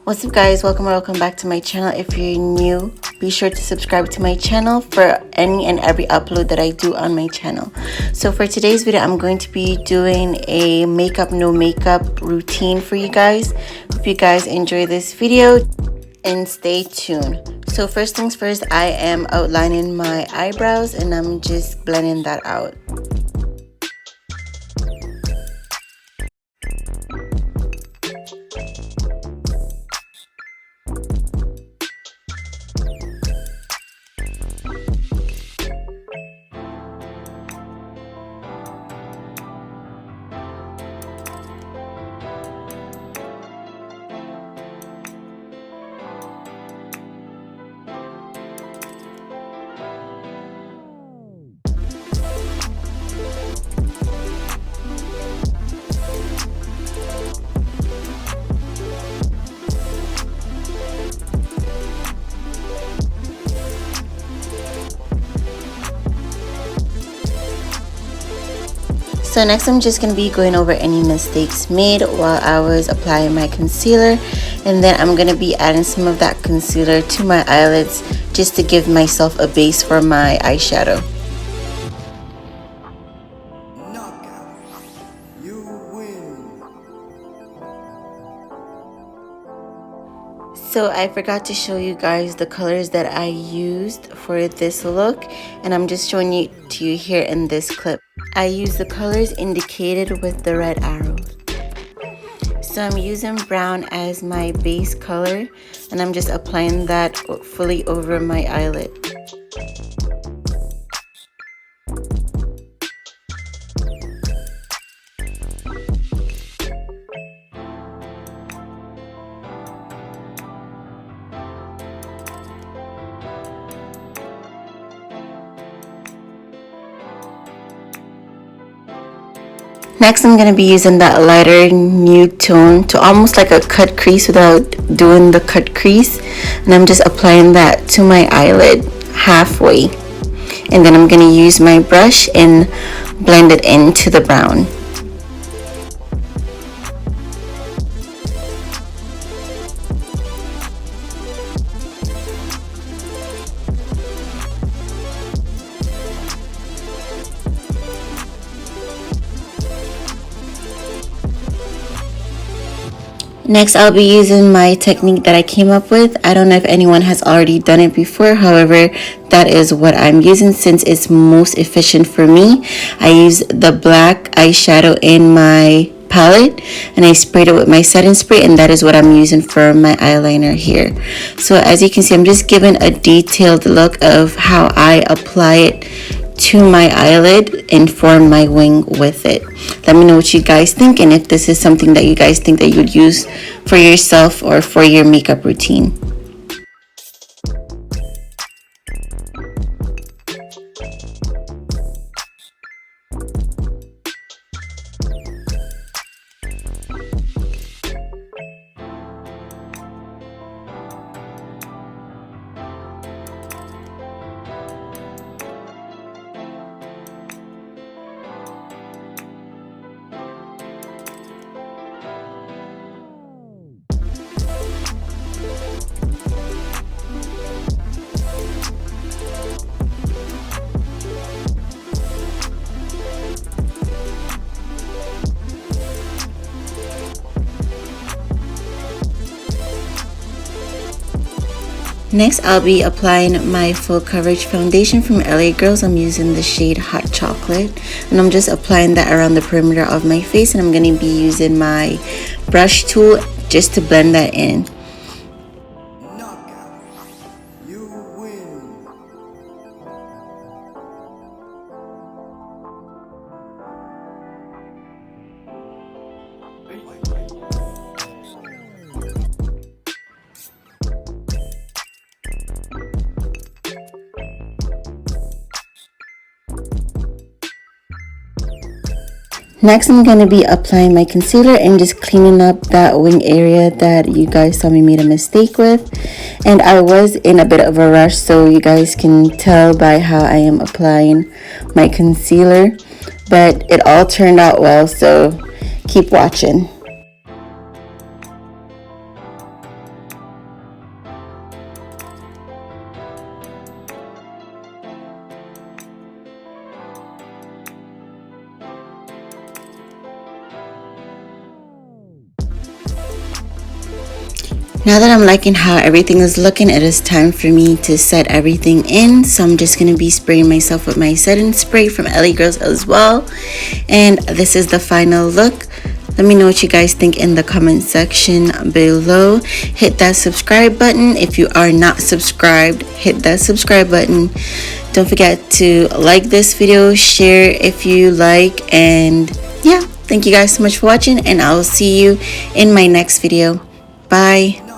What's up guys, welcome back to my channel. If you're new, be sure to subscribe to my channel for any and every upload that I do on my channel. So for today's video, I'm going to be doing a makeup no makeup routine for you guys. Hope you guys enjoy this video and stay tuned. So first things first, I am outlining my eyebrows and I'm just blending that out. So next I'm just going to be going over any mistakes made while I was applying my concealer, and then I'm going to be adding some of that concealer to my eyelids just to give myself a base for my eyeshadow. So I forgot to show you guys the colors that I used for this look, and I'm just showing it to you here in this clip. I used the colors indicated with the red arrows. So I'm using brown as my base color, and I'm just applying that fully over my eyelid. Next, I'm going to be using that lighter nude tone to almost like a cut crease without doing the cut crease. And I'm just applying that to my eyelid halfway. And then I'm going to use my brush and blend it into the brown. Next, I'll be using my technique that I came up with. I don't know if anyone has already done it before. However, that is what I'm using since it's most efficient for me. I use the black eyeshadow in my palette and I sprayed it with my setting spray, and that is what I'm using for my eyeliner here. So as you can see, I'm just giving a detailed look of how I apply it to my eyelid and form my wing with it. Let me know what you guys think, and if this is something that you guys think that you would use for yourself or for your makeup routine. Next, I'll be applying my full coverage foundation from LA Girls. I'm using the shade Hot Chocolate, and I'm just applying that around the perimeter of my face, and I'm going to be using my brush tool just to blend that in. Next, I'm going to be applying my concealer and just cleaning up that wing area that you guys saw me made a mistake with. And I was in a bit of a rush, so you guys can tell by how I am applying my concealer. But it all turned out well, so keep watching. Now that I'm liking how everything is looking, it is time for me to set everything in. So I'm just going to be spraying myself with my setting spray from LA Girls as well. And this is the final look. Let me know what you guys think in the comment section below. Hit that subscribe button. If you are not subscribed, hit that subscribe button. Don't forget to like this video, share if you like, and yeah, thank you guys so much for watching, and I'll see you in my next video. Bye.